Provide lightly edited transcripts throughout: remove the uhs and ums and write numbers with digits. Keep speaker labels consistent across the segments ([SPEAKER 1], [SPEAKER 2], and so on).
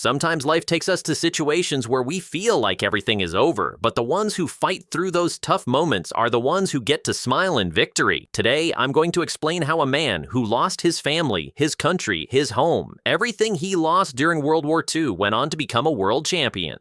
[SPEAKER 1] Sometimes life takes us to situations where we feel like everything is over, but the ones who fight through those tough moments are the ones who get to smile in victory. Today, I'm going to explain how a man who lost his family, his country, his home, everything he lost during World War II went on to become a world champion.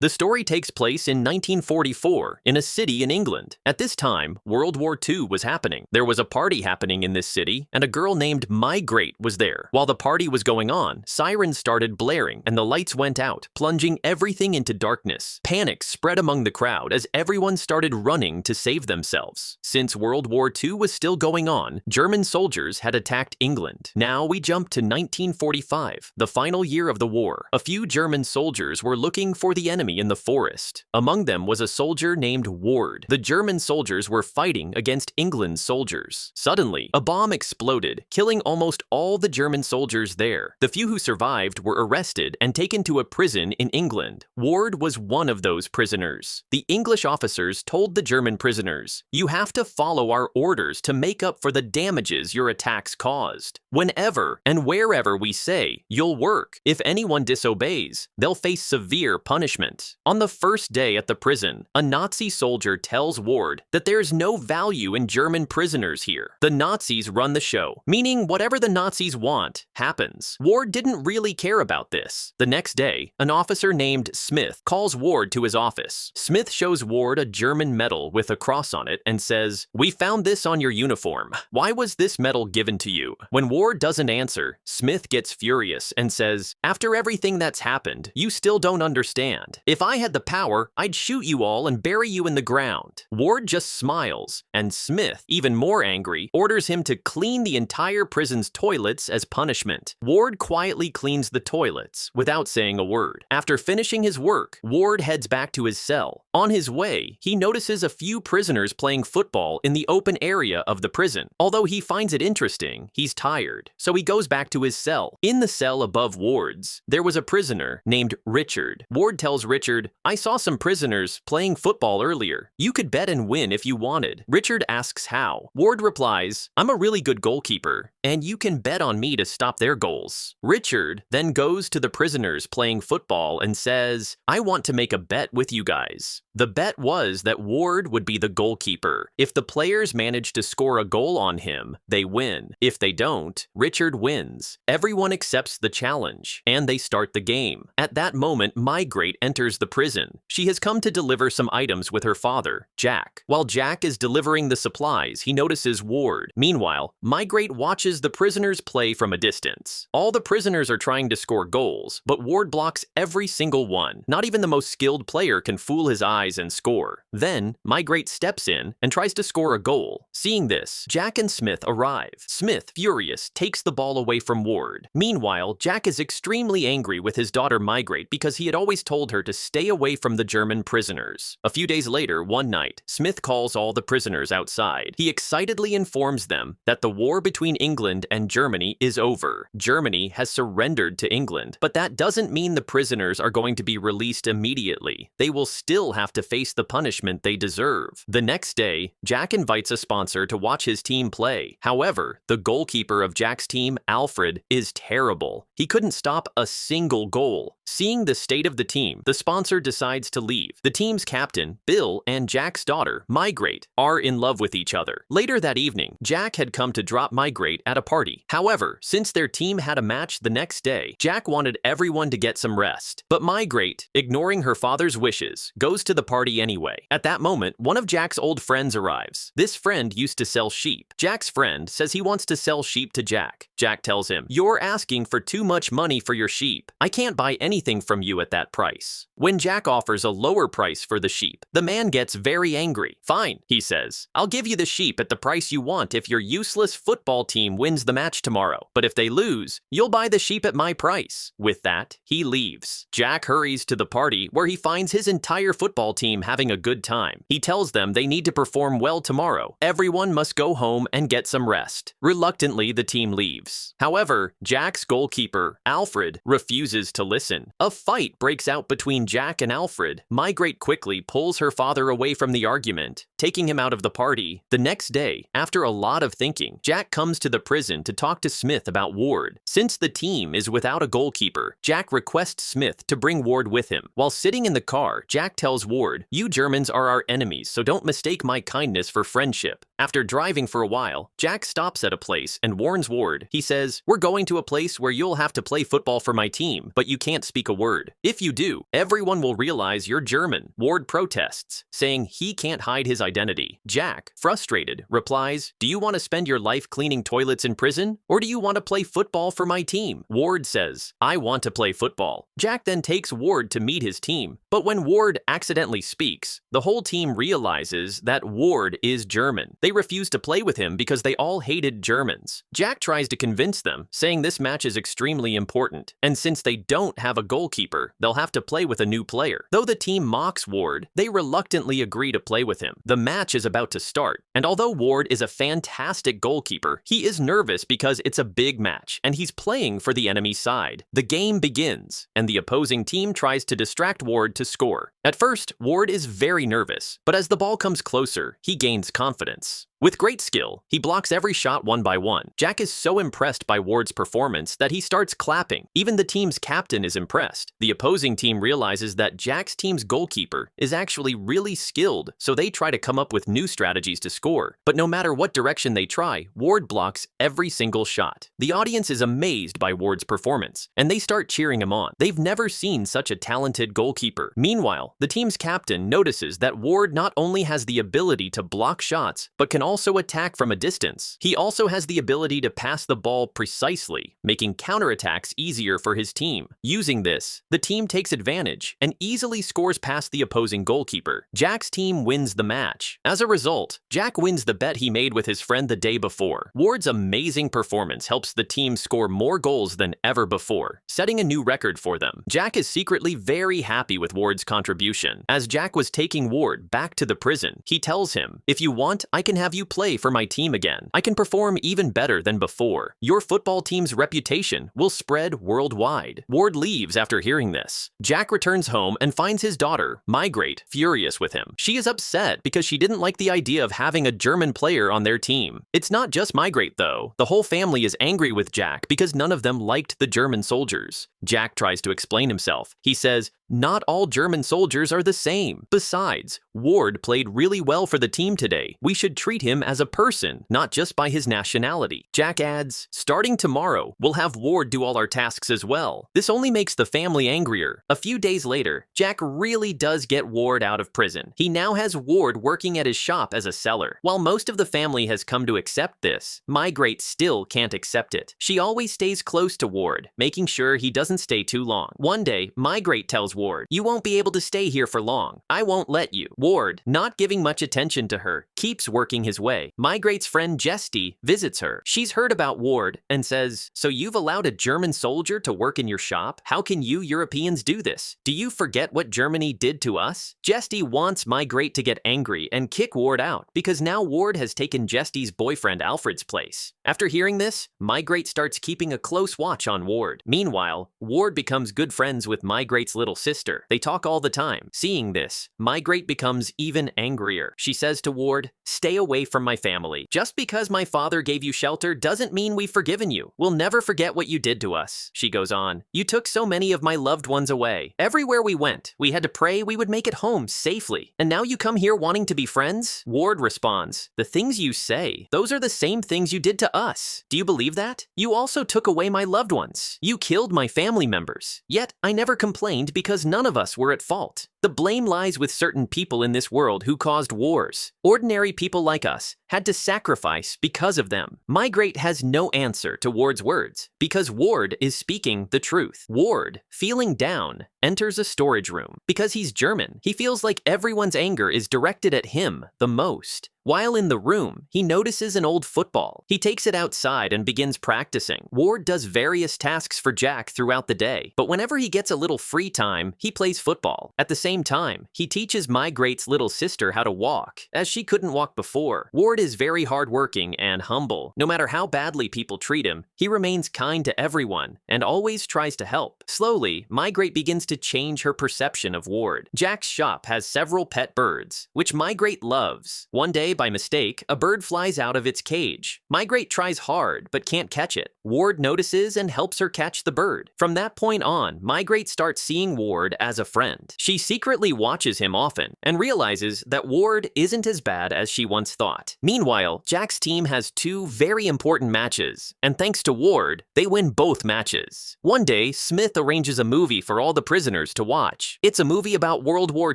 [SPEAKER 1] The story takes place in 1944 in a city in England. At this time, World War II was happening. There was a party happening in this city, and a girl named Migrate was there. While the party was going on, sirens started blaring and the lights went out, plunging everything into darkness. Panic spread among the crowd as everyone started running to save themselves. Since World War II was still going on, German soldiers had attacked England. Now we jump to 1945, the final year of the war. A few German soldiers were looking for the enemy in the forest. Among them was a soldier named Ward. The German soldiers were fighting against England's soldiers. Suddenly, a bomb exploded, killing almost all the German soldiers there. The few who survived were arrested and taken to a prison in England. Ward was one of those prisoners. The English officers told the German prisoners, "You have to follow our orders to make up for the damages your attacks caused. Whenever and wherever we say, you'll work. If anyone disobeys, they'll face severe punishment." On the first day at the prison, a Nazi soldier tells Ward that there's no value in German prisoners here. The Nazis run the show, meaning whatever the Nazis want happens. Ward didn't really care about this. The next day, an officer named Smith calls Ward to his office. Smith shows Ward a German medal with a cross on it and says, "We found this on your uniform. Why was this medal given to you?" When Ward doesn't answer, Smith gets furious and says, "After everything that's happened, you still don't understand. If I had the power, I'd shoot you all and bury you in the ground." Ward just smiles, and Smith, even more angry, orders him to clean the entire prison's toilets as punishment. Ward quietly cleans the toilets without saying a word. After finishing his work, Ward heads back to his cell. On his way, he notices a few prisoners playing football in the open area of the prison. Although he finds it interesting, he's tired, so he goes back to his cell. In the cell above Ward's, there was a prisoner named Richard. Ward tells Richard, "I saw some prisoners playing football earlier. You could bet and win if you wanted." Richard asks how. Ward replies, "I'm a really good goalkeeper, and you can bet on me to stop their goals." Richard then goes to the prisoners playing football and says, "I want to make a bet with you guys." The bet was that Ward would be the goalkeeper. If the players manage to score a goal on him, they win. If they don't, Richard wins. Everyone accepts the challenge, and they start the game. At that moment, Migrate enters the prison. She has come to deliver some items with her father, Jack. While Jack is delivering the supplies, he notices Ward. Meanwhile, Migrate watches the prisoners play from a distance. All the prisoners are trying to score goals, but Ward blocks every single one. Not even the most skilled player can fool his eyes and score. Then, Migrate steps in and tries to score a goal. Seeing this, Jack and Smith arrive. Smith, furious, takes the ball away from Ward. Meanwhile, Jack is extremely angry with his daughter Migrate because he had always told her to stay away from the German prisoners. A few days later, one night, Smith calls all the prisoners outside. He excitedly informs them that the war between England and Germany is over. Germany has surrendered to England, but that doesn't mean the prisoners are going to be released immediately. They will still have to face the punishment they deserve. The next day, Jack invites a sponsor to watch his team play. However, the goalkeeper of Jack's team, Alfred, is terrible. He couldn't stop a single goal. Seeing the state of the team, the sponsor decides to leave. The team's captain, Bill, and Jack's daughter, Migrate, are in love with each other. Later that evening, Jack had come to drop Migrate at a party. However, since their team had a match the next day, Jack wanted everyone to get some rest. But Migrate, ignoring her father's wishes, goes to the party anyway. At that moment, one of Jack's old friends arrives. This friend used to sell sheep. Jack's friend says he wants to sell sheep to Jack. Jack tells him, "You're asking for too much money for your sheep. I can't buy anything from you at that price." When Jack offers a lower price for the sheep, the man gets very angry. "Fine," he says. "I'll give you the sheep at the price you want if your useless football team wins the match tomorrow. But if they lose, you'll buy the sheep at my price." With that, he leaves. Jack hurries to the party where he finds his entire football team having a good time. He tells them they need to perform well tomorrow. Everyone must go home and get some rest. Reluctantly, the team leaves. However, Jack's goalkeeper, Alfred, refuses to listen. A fight breaks out between Jack and Alfred. Migrate quickly pulls her father away from the argument, taking him out of the party. The next day, after a lot of thinking, Jack comes to the prison to talk to Smith about Ward. Since the team is without a goalkeeper, Jack requests Smith to bring Ward with him. While sitting in the car, Jack tells Ward, "You Germans are our enemies, so don't mistake my kindness for friendship." After driving for a while, Jack stops at a place and warns Ward. He says, "We're going to a place where you'll have to play football for my team, but you can't speak a word. If you do, everyone will realize you're German." Ward protests, saying he can't hide his identity. Jack, frustrated, replies, "Do you want to spend your life cleaning toilets in prison, or do you want to play football for my team?" Ward says, "I want to play football." Jack then takes Ward to meet his team, but when Ward accidentally speaks, the whole team realizes that Ward is German. They refuse to play with him because they all hated Germans. Jack tries to convince them, saying this match is extremely important, and since they don't have a goalkeeper, they'll have to play with a new player. Though the team mocks Ward, they reluctantly agree to play with him. The match is about to start, and although Ward is a fantastic goalkeeper, he is nervous because it's a big match, and he's playing for the enemy side. The game begins, and the opposing team tries to distract Ward to score. At first, Ward is very nervous, but as the ball comes closer, he gains confidence. With great skill, he blocks every shot one by one. Jack is so impressed by Ward's performance that he starts clapping. Even the team's captain is impressed. The opposing team realizes that Jack's team's goalkeeper is actually really skilled, so they try to come up with new strategies to score. But no matter what direction they try, Ward blocks every single shot. The audience is amazed by Ward's performance, and they start cheering him on. They've never seen such a talented goalkeeper. Meanwhile, the team's captain notices that Ward not only has the ability to block shots, but can also attack from a distance. He also has the ability to pass the ball precisely, making counterattacks easier for his team. Using this, the team takes advantage and easily scores past the opposing goalkeeper. Jack's team wins the match. As a result, Jack wins the bet he made with his friend the day before. Ward's amazing performance helps the team score more goals than ever before, setting a new record for them. Jack is secretly very happy with Ward's contribution. As Jack was taking Ward back to the prison, he tells him, "If you want, I can have you play for my team again. I can perform even better than before. Your football team's reputation will spread worldwide." Ward leaves after hearing this. Jack returns home and finds his daughter, Migrate, furious with him. She is upset because she didn't like the idea of having a German player on their team. It's not just Migrate though. The whole family is angry with Jack because none of them liked the German soldiers. Jack tries to explain himself. He says, "Not all German soldiers are the same. Besides, Ward played really well for the team today. We should treat him as a person, not just by his nationality." Jack adds, "Starting tomorrow, we'll have Ward do all our tasks as well." This only makes the family angrier. A few days later, Jack really does get Ward out of prison. He now has Ward working at his shop as a seller. While most of the family has come to accept this, Migrate still can't accept it. She always stays close to Ward, making sure he doesn't stay too long. One day, Migrate tells Ward, "You won't be able to stay here for long. I won't let you." Ward, not giving much attention to her, keeps working his way. Migrate's friend Jesty visits her. She's heard about Ward and says, "So you've allowed a German soldier to work in your shop? How can you Europeans do this? Do you forget what Germany did to us?" Jesty wants Migrate to get angry and kick Ward out because now Ward has taken Jesty's boyfriend Alfred's place. After hearing this, Migrate starts keeping a close watch on Ward. Meanwhile, Ward becomes good friends with Migrate's little sister. They talk all the time. Seeing this, Migrate becomes even angrier. She says to Ward, "Stay away from my family. Just because my father gave you shelter doesn't mean we've forgiven you. We'll never forget what you did to us." She goes on, "You took so many of my loved ones away. Everywhere we went, we had to pray we would make it home safely. And now you come here wanting to be friends?" Ward responds, "The things you say, those are the same things you did to us. Do you believe that? You also took away my loved ones. You killed my family members. Yet I never complained because none of us were at fault. The blame lies with certain people in this world who caused wars. Ordinary people like us had to sacrifice because of them." Migrate has no answer to Ward's words because Ward is speaking the truth. Ward, feeling down, enters a storage room. Because he's German, he feels like everyone's anger is directed at him the most. While in the room, he notices an old football. He takes it outside and begins practicing. Ward does various tasks for Jack throughout the day, but whenever he gets a little free time, he plays football. At the same same time, he teaches Migrate's little sister how to walk, as she couldn't walk before. Ward is very hardworking and humble. No matter how badly people treat him, he remains kind to everyone and always tries to help. Slowly, Migrate begins to change her perception of Ward. Jack's shop has several pet birds, which Migrate loves. One day, by mistake, a bird flies out of its cage. Migrate tries hard, but can't catch it. Ward notices and helps her catch the bird. From that point on, Migrate starts seeing Ward as a friend. She secretly watches him often and realizes that Ward isn't as bad as she once thought. Meanwhile, Jack's team has two very important matches, and thanks to Ward, they win both matches. One day, Smith arranges a movie for all the prisoners to watch. It's a movie about World War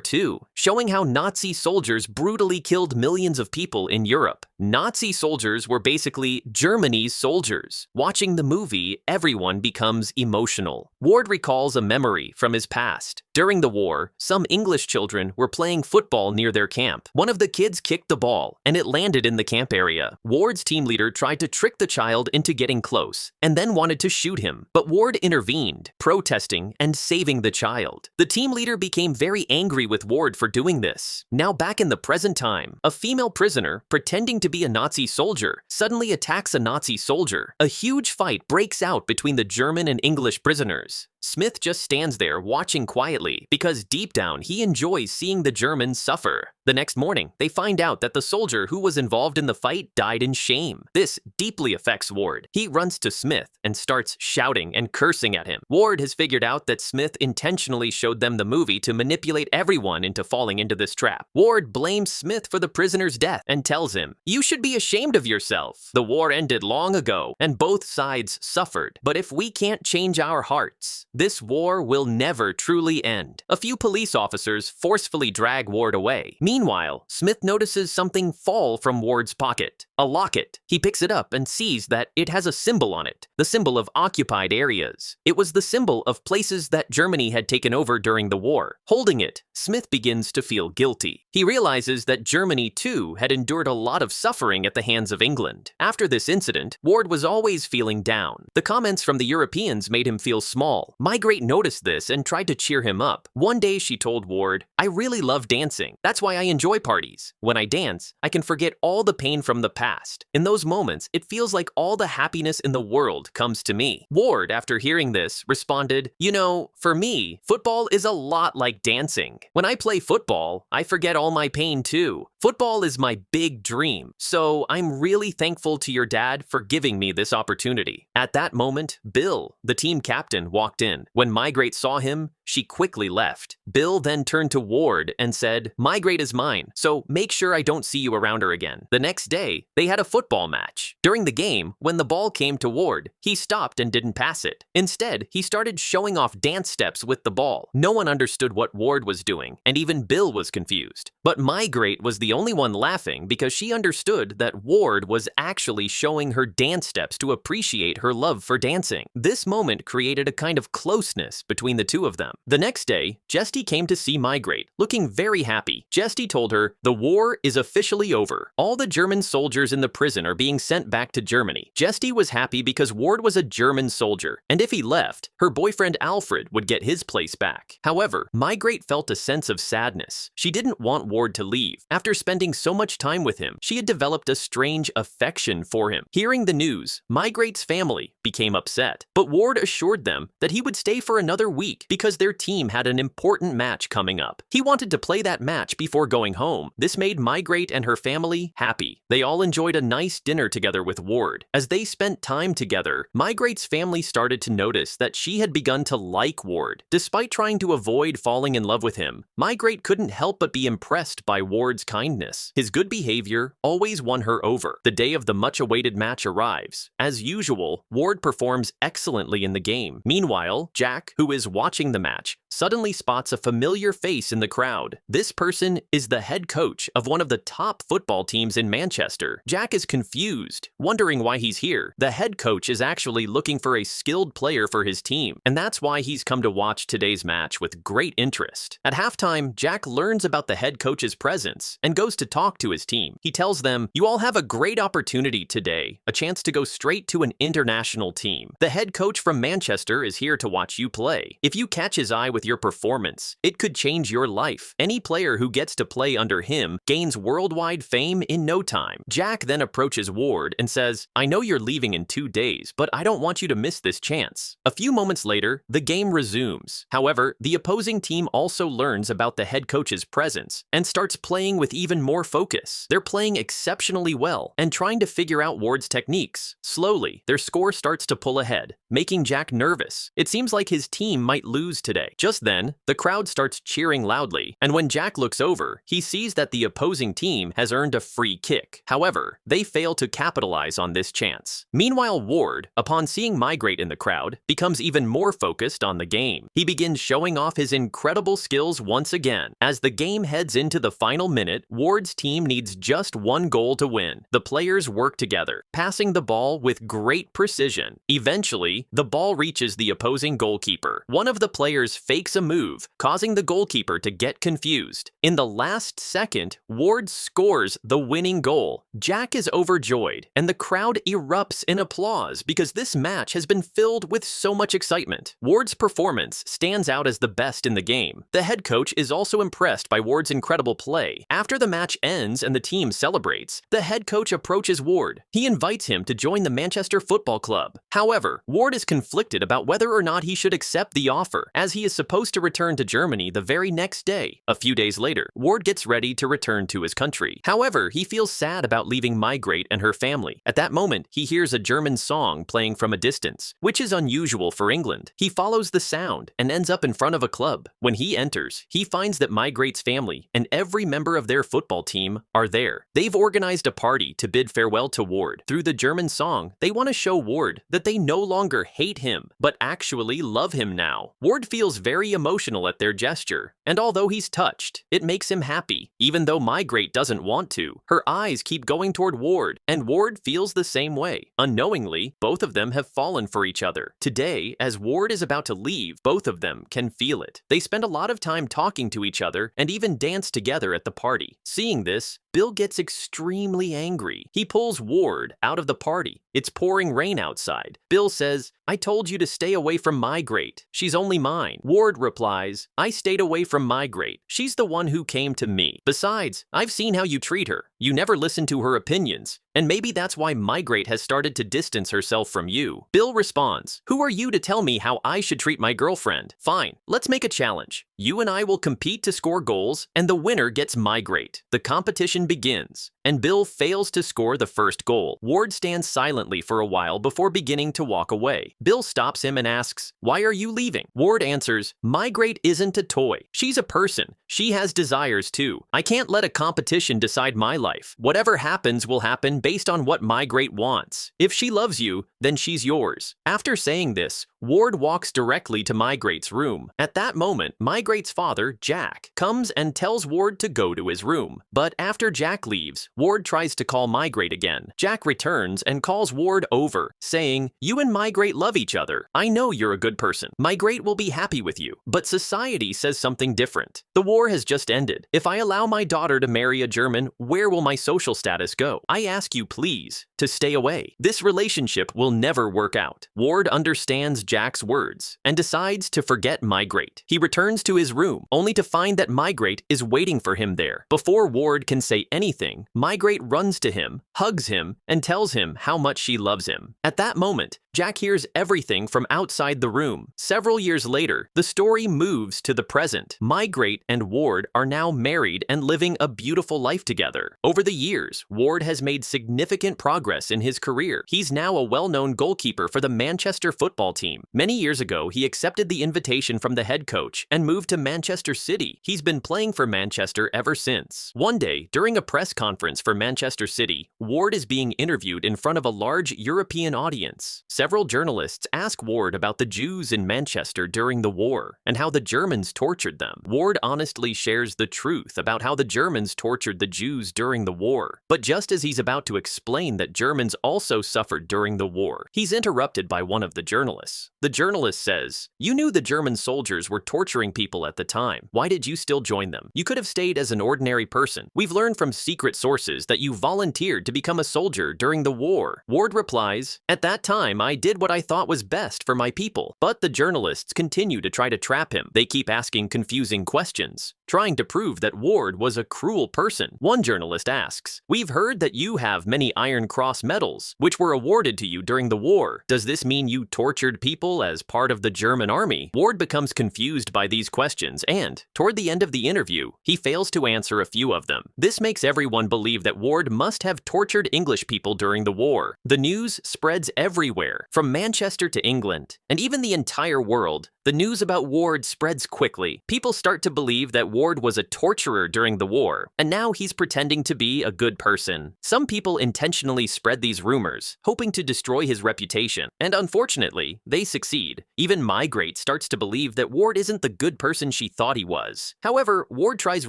[SPEAKER 1] II, showing how Nazi soldiers brutally killed millions of people in Europe. Nazi soldiers were basically Germany's soldiers. Watching the movie, everyone becomes emotional. Ward recalls a memory from his past. During the war, some English children were playing football near their camp. One of the kids kicked the ball, and it landed in the camp area. Ward's team leader tried to trick the child into getting close, and then wanted to shoot him. But Ward intervened, protesting and saving the child. The team leader became very angry with Ward for doing this. Now back in the present time, a female prisoner, pretending to be a Nazi soldier, suddenly attacks a Nazi soldier. A huge fight breaks out between the German and English prisoners. Smith just stands there watching quietly because deep down he enjoys seeing the Germans suffer. The next morning, they find out that the soldier who was involved in the fight died in shame. This deeply affects Ward. He runs to Smith and starts shouting and cursing at him. Ward has figured out that Smith intentionally showed them the movie to manipulate everyone into falling into this trap. Ward blames Smith for the prisoner's death and tells him, "You should be ashamed of yourself. The war ended long ago and both sides suffered. But if we can't change our hearts, this war will never truly end." A few police officers forcefully drag Ward away. Meanwhile, Smith notices something fall from Ward's pocket. A locket. He picks it up and sees that it has a symbol on it, the symbol of occupied areas. It was the symbol of places that Germany had taken over during the war. Holding it, Smith begins to feel guilty. He realizes that Germany, too, had endured a lot of suffering at the hands of England. After this incident, Ward was always feeling down. The comments from the Europeans made him feel small. Migrate noticed this and tried to cheer him up. One day she told Ward, "I really love dancing. That's why I enjoy parties. When I dance, I can forget all the pain from the past. In those moments, it feels like all the happiness in the world comes to me." Ward, after hearing this, responded, "You know, for me, football is a lot like dancing. When I play football, I forget all my pain too. Football is my big dream, so I'm really thankful to your dad for giving me this opportunity." At that moment, Bill, the team captain, walked in. When Migrate saw him, she quickly left. Bill then turned to Ward and said, "Migrate is mine, so make sure I don't see you around her again." The next day, they had a football match. During the game, when the ball came to Ward, he stopped and didn't pass it. Instead, he started showing off dance steps with the ball. No one understood what Ward was doing, and even Bill was confused. But Migrate was the only one laughing because she understood that Ward was actually showing her dance steps to appreciate her love for dancing. This moment created a kind of closeness between the two of them. The next day, Jesty came to see Migrate, looking very happy. Jesty told her, "The war is officially over. All the German soldiers in the prison are being sent back to Germany." Jesty was happy because Ward was a German soldier, and if he left, her boyfriend Alfred would get his place back. However, Migrate felt a sense of sadness. She didn't want Ward to leave. After spending so much time with him, she had developed a strange affection for him. Hearing the news, Migrate's family became upset, but Ward assured them that he would stay for another week because their team had an important match coming up. He wanted to play that match before going home. This made Migrate and her family happy. They all enjoyed a nice dinner together with Ward. As they spent time together, Migrate's family started to notice that she had begun to like Ward. Despite trying to avoid falling in love with him, Migrate couldn't help but be impressed by Ward's kindness. His good behavior always won her over. The day of the much-awaited match arrives. As usual, Ward performs excellently in the game. Meanwhile, Jack, who is watching the match, suddenly spots a familiar face in the crowd. This person is the head coach of one of the top football teams in Manchester. Jack is confused, wondering why he's here. The head coach is actually looking for a skilled player for his team, and that's why he's come to watch today's match with great interest. At halftime, Jack learns about the head coach's presence and goes to talk to his team. He tells them, "You all have a great opportunity today, a chance to go straight to an international team. The head coach from Manchester is here to to watch you play. If you catch his eye with your performance, it could change your life. Any player who gets to play under him gains worldwide fame in no time. Jack then approaches Ward and says, I know you're leaving in 2 days, but I don't want you to miss this chance. A few moments later, the game resumes. However, the opposing team also learns about the head coach's presence and starts playing with even more focus. They're playing exceptionally well and trying to figure out Ward's techniques. Slowly, their score starts to pull ahead, making Jack nervous. It seems like his team might lose today. Just then, the crowd starts cheering loudly, and when Jack looks over, he sees that the opposing team has earned a free kick. However, they fail to capitalize on this chance. Meanwhile, Ward, upon seeing Migrate in the crowd, becomes even more focused on the game. He begins showing off his incredible skills once again. As the game heads into the final minute, Ward's team needs just 1 goal to win. The players work together, passing the ball with great precision. Eventually, the ball reaches the opposing goalkeeper. One of the players fakes a move, causing the goalkeeper to get confused. In the last second, Ward scores the winning goal. Jack is overjoyed, and the crowd erupts in applause because this match has been filled with so much excitement. Ward's performance stands out as the best in the game. The head coach is also impressed by Ward's incredible play. After the match ends and the team celebrates, the head coach approaches Ward. He invites him to join the Manchester Football Club. However, Ward is conflicted about whether or not he should accept the offer, as he is supposed to return to Germany the very next day. A few days later, Ward gets ready to return to his country. However, he feels sad about leaving Migrate and her family. At that moment, he hears a German song playing from a distance, which is unusual for England. He follows the sound and ends up in front of a club. When he enters, he finds that Migrate's family and every member of their football team are there. They've organized a party to bid farewell to Ward. Through the German song, they want to show Ward that they no longer hate him, but actually love him now. Ward feels very emotional at their gesture, and although he's touched, it makes him happy. Even though Migrate doesn't want to, her eyes keep going toward Ward, and Ward feels the same way. Unknowingly, both of them have fallen for each other. Today, as Ward is about to leave, both of them can feel it. They spend a lot of time talking to each other and even dance together at the party. Seeing this, Bill gets extremely angry. He pulls Ward out of the party. It's pouring rain outside. Bill says, I told you to stay away from Migrate. She's only mine. Ward replies, I stayed away from Migrate. She's the one who came to me. Besides, I've seen how you treat her. You never listen to her opinions. And maybe that's why Migrate has started to distance herself from you. Bill responds, who are you to tell me how I should treat my girlfriend? Fine, let's make a challenge. You and I will compete to score goals, and the winner gets Migrate. The competition begins, and Bill fails to score the first goal. Ward stands silently for a while before beginning to walk away. Bill stops him and asks, why are you leaving? Ward answers, Migrate isn't a toy. She's a person. She has desires too. I can't let a competition decide my life. Whatever happens will happen based on what Migrate wants. If she loves you, then she's yours. After saying this, Ward walks directly to Migrate's room. At that moment, Migrate's father, Jack, comes and tells Ward to go to his room. But after Jack leaves, Ward tries to call Migrate again. Jack returns and calls Ward over, saying, you and Migrate love each other. I know you're a good person. Migrate will be happy with you. But society says something different. The war has just ended. If I allow my daughter to marry a German, where will my social status go? I ask you, please, to stay away. This relationship will never work out. Ward understands Jack's words and decides to forget Migrate. He returns to his room, only to find that Migrate is waiting for him there. Before Ward can say anything, Migrate runs to him, hugs him, and tells him how much she loves him. At that moment, Jack hears everything from outside the room. Several years later, the story moves to the present. Migrate and Ward are now married and living a beautiful life together. Over the years, Ward has made significant progress in his career. He's now a well-known goalkeeper for the Manchester football team. Many years ago, he accepted the invitation from the head coach and moved to Manchester City. He's been playing for Manchester ever since. One day, during a press conference for Manchester City, Ward is being interviewed in front of a large European audience. Several journalists ask Ward about the Jews in Manchester during the war and how the Germans tortured them. Ward honestly shares the truth about how the Germans tortured the Jews during the war. But just as he's about to explain that Germans also suffered during the war, he's interrupted by one of the journalists. The journalist says, you knew the German soldiers were torturing people at the time. Why did you still join them? You could have stayed as an ordinary person. We've learned from secret sources sources that you volunteered to become a soldier during the war? Ward replies, "At that time, I did what I thought was best for my people." But the journalists continue to try to trap him. They keep asking confusing questions, trying to prove that Ward was a cruel person. One journalist asks, "We've heard that you have many Iron Cross medals, which were awarded to you during the war. Does this mean you tortured people as part of the German army?" Ward becomes confused by these questions and, toward the end of the interview, he fails to answer a few of them. This makes everyone believe that Ward must have tortured English people during the war. The news spreads everywhere, from Manchester to England, and even the entire world. The news about Ward spreads quickly. People start to believe that Ward was a torturer during the war, and now he's pretending to be a good person. Some people intentionally spread these rumors, hoping to destroy his reputation, and unfortunately, they succeed. Even Migrate starts to believe that Ward isn't the good person she thought he was. However, Ward tries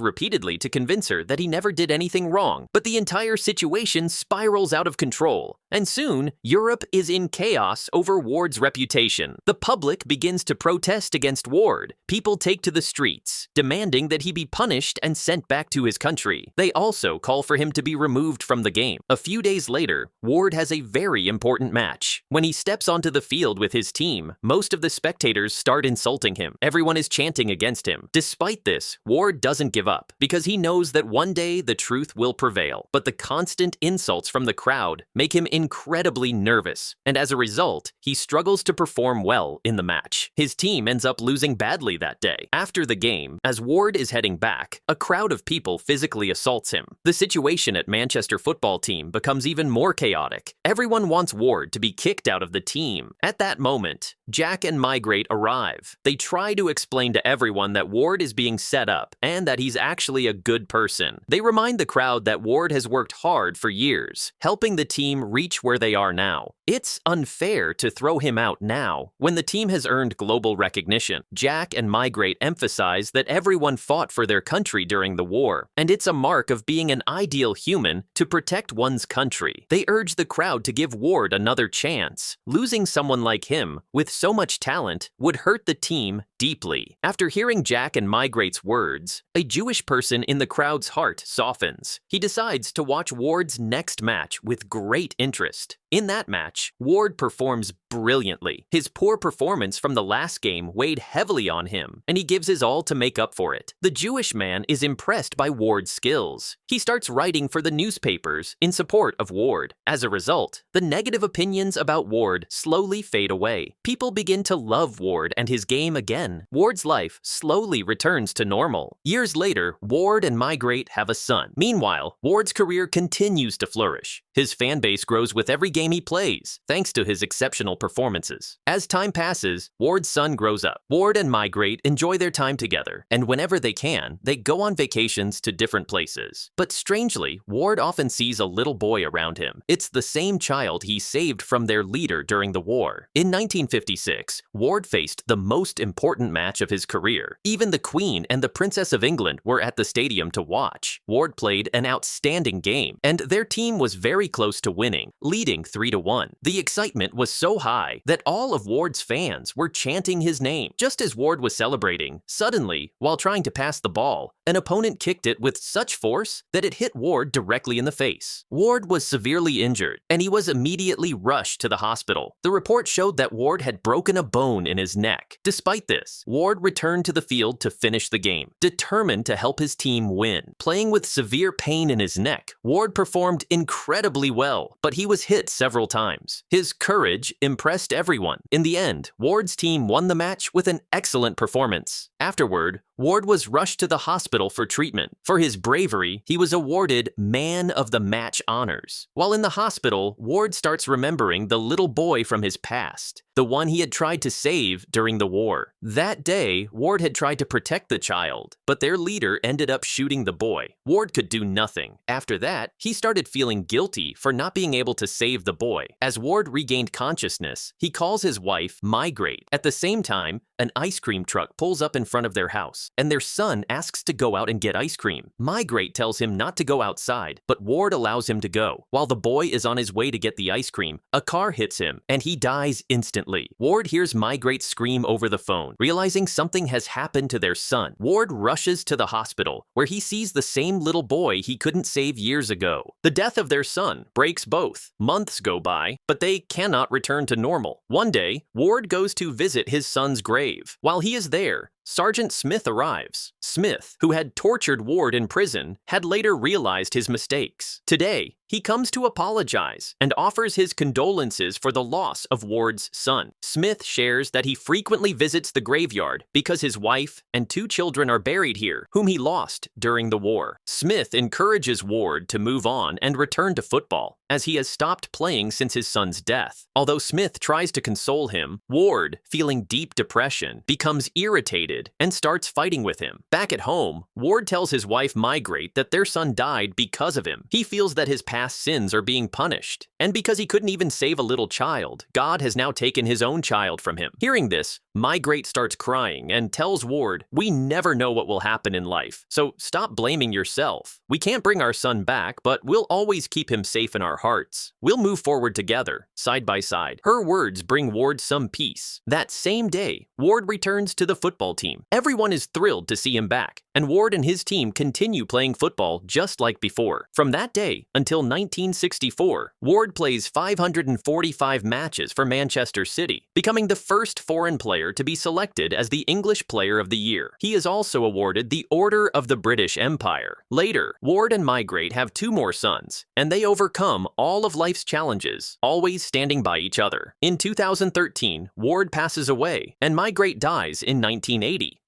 [SPEAKER 1] repeatedly to convince her that he never did anything wrong, but the entire situation spirals out of control, and soon, Europe is in chaos over Ward's reputation. The public begins to protest against Ward. People take to the streets, demanding that he be punished and sent back to his country. They also call for him to be removed from the game. A few days later, Ward has a very important match. When he steps onto the field with his team, most of the spectators start insulting him. Everyone is chanting against him. Despite this, Ward doesn't give up, because he knows that one day the truth will prevail. But the constant insults from the crowd make him incredibly nervous, and as a result, he struggles to perform well in the match. His team ends up losing badly that day. After the game, as Ward is heading back, a crowd of people physically assaults him. The situation at Manchester football team becomes even more chaotic. Everyone wants Ward to be kicked out of the team. At that moment, Jack and Migrate arrive. They try to explain to everyone that Ward is being set up and that he's actually a good person. They remind the crowd that Ward has worked hard for years, helping the team reach where they are now. It's unfair to throw him out now, when the team has earned global recognition. Jack and Migrate emphasize that everyone fought for their country during the war, and it's a mark of being an ideal human to protect one's country. They urge the crowd to give Ward another chance. Losing someone like him, with so much talent, would hurt the team deeply. After hearing Jack and Migrate's words, a Jewish person in the crowd's heart softens. He decides to watch Ward's next match with great interest. In that match, Ward performs brilliantly. His poor performance from the last game weighed heavily on him, and he gives his all to make up for it. The Jewish man is impressed by Ward's skills. He starts writing for the newspapers in support of Ward. As a result, the negative opinions about Ward slowly fade away. People begin to love Ward and his game again. Ward's life slowly returns to normal. Years later, Ward and Migrate have a son. Meanwhile, Ward's career continues to flourish. His fan base grows with every game he plays, thanks to his exceptional performances. As time passes, Ward's son grows up. Ward and Migrate enjoy their time together, and whenever they can, they go on vacations to different places. But strangely, Ward often sees a little boy around him. It's the same child he saved from their leader during the war. In 1956, Ward faced the most important match of his career. Even the Queen and the Princess of England were at the stadium to watch. Ward played an outstanding game, and their team was very close to winning, leading 3-1. The excitement was so high that all of Ward's fans were chanting his name. Just as Ward was celebrating, suddenly, while trying to pass the ball, an opponent kicked it with such force that it hit Ward directly in the face. Ward was severely injured, and he was immediately rushed to the hospital. The report showed that Ward had broken a bone in his neck. Despite this, Ward returned to the field to finish the game, determined to help his team win. Playing with severe pain in his neck, Ward performed incredibly well, but he was hit several times. His courage impressed everyone. In the end, Ward's team won the match with an excellent performance. Afterward, Ward was rushed to the hospital for treatment. For his bravery, he was awarded Man of the Match honors. While in the hospital, Ward starts remembering the little boy from his past, the one he had tried to save during the war. That day, Ward had tried to protect the child, but their leader ended up shooting the boy. Ward could do nothing. After that, he started feeling guilty for not being able to save the boy. As Ward regained consciousness, he calls his wife Migrate. At the same time, an ice cream truck pulls up in front of their house, and their son asks to go out and get ice cream. Migrate tells him not to go outside, but Ward allows him to go. While the boy is on his way to get the ice cream, a car hits him, and he dies instantly. Ward hears Migrate scream over the phone. Realizing something has happened to their son, Ward rushes to the hospital, where he sees the same little boy he couldn't save years ago. The death of their son breaks both. Months go by, but they cannot return to normal. One day, Ward goes to visit his son's grave. While he is there, Sergeant Smith arrives. Smith, who had tortured Ward in prison, had later realized his mistakes. Today, he comes to apologize and offers his condolences for the loss of Ward's son. Smith shares that he frequently visits the graveyard because his wife and 2 children are buried here, whom he lost during the war. Smith encourages Ward to move on and return to football, as he has stopped playing since his son's death. Although Smith tries to console him, Ward, feeling deep depression, becomes irritated and starts fighting with him. Back at home, Ward tells his wife Migrate that their son died because of him. He feels that his past sins are being punished, and because he couldn't even save a little child, God has now taken his own child from him. Hearing this, Migrate starts crying and tells Ward, "We never know what will happen in life, so stop blaming yourself. We can't bring our son back, but we'll always keep him safe in our hearts. We'll move forward together, side by side." Her words bring Ward some peace. That same day, Ward returns to the football team. Everyone is thrilled to see him back, and Ward and his team continue playing football just like before. From that day until 1964, Ward plays 545 matches for Manchester City, becoming the first foreign player to be selected as the English Player of the Year. He is also awarded the Order of the British Empire. Later, Ward and Migrate have 2 more sons, and they overcome all of life's challenges, always standing by each other. In 2013, Ward passes away, and Migrate dies in 1980.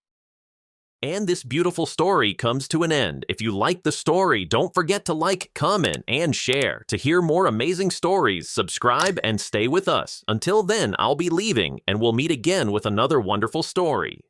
[SPEAKER 1] And this beautiful story comes to an end. If you like the story, don't forget to like, comment, and share. To hear more amazing stories, subscribe and stay with us. Until then, I'll be leaving, and we'll meet again with another wonderful story.